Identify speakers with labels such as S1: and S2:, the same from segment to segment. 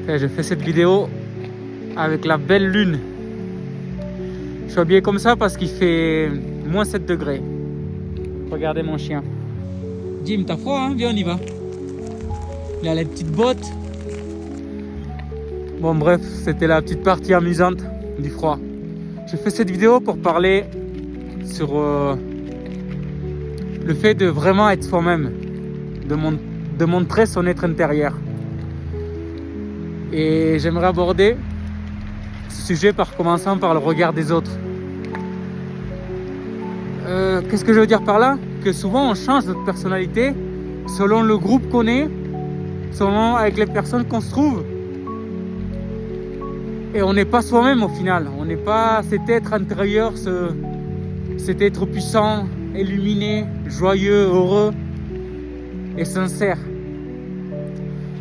S1: Et je fais cette vidéo avec la belle lune. Je suis habillé comme ça parce qu'il fait moins 7 degrés. Regardez mon chien. Jim, t'as froid, hein? Viens, on y va. Il a les petites bottes. Bon, bref, c'était la petite partie amusante du froid. J'ai fait cette vidéo pour parler sur le fait de vraiment être soi-même, de montrer son être intérieur. Et j'aimerais aborder ce sujet par commençant par le regard des autres. Qu'est-ce que je veux dire par là? Que souvent on change notre personnalité selon le groupe qu'on est, selon avec les personnes qu'on se trouve. Et on n'est pas soi-même au final. On n'est pas cet être intérieur, cet être puissant, illuminé, joyeux, heureux et sincère.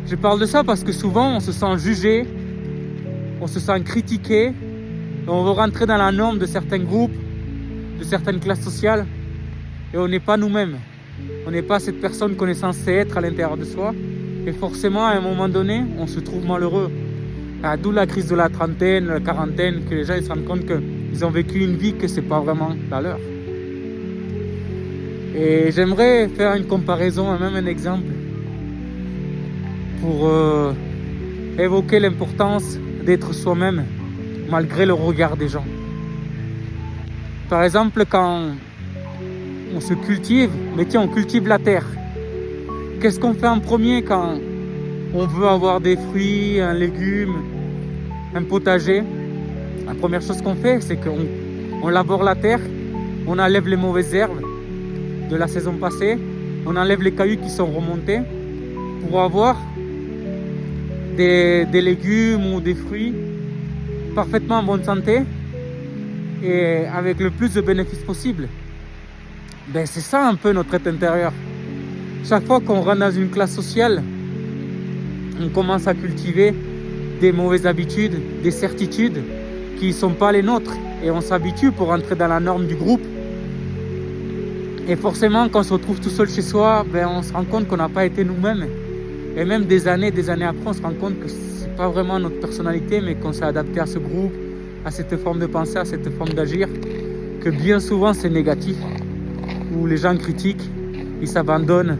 S1: Je parle de ça parce que souvent on se sent jugé, on se sent critiqué, et on veut rentrer dans la norme de certains groupes, de certaines classes sociales, et on n'est pas nous-mêmes. On n'est pas cette personne qu'on est censé être à l'intérieur de soi, et forcément à un moment donné, on se trouve malheureux. D'où la crise de la trentaine, la quarantaine, que les gens ils se rendent compte qu'ils ont vécu une vie que c'est pas vraiment la leur. Et j'aimerais faire une comparaison, même un exemple, pour évoquer l'importance d'être soi-même malgré le regard des gens. Par exemple, quand on se cultive, mais tiens, on cultive la terre. Qu'est-ce qu'on fait en premier quand on veut avoir des fruits, un légume, un potager? La première chose qu'on fait, c'est qu'on labore la terre, on enlève les mauvaises herbes de la saison passée, on enlève les cailloux qui sont remontés pour avoir des légumes ou des fruits parfaitement en bonne santé et avec le plus de bénéfices possible. C'est ça un peu notre être intérieur. Chaque fois qu'on rentre dans une classe sociale, on commence à cultiver des mauvaises habitudes, des certitudes qui ne sont pas les nôtres, et on s'habitue pour rentrer dans la norme du groupe. Et forcément, quand on se retrouve tout seul chez soi, on se rend compte qu'on n'a pas été nous-mêmes. Et même des années après, on se rend compte que c'est pas vraiment notre personnalité, mais qu'on s'est adapté à ce groupe, à cette forme de pensée, à cette forme d'agir, que bien souvent c'est négatif, où les gens critiquent, ils s'abandonnent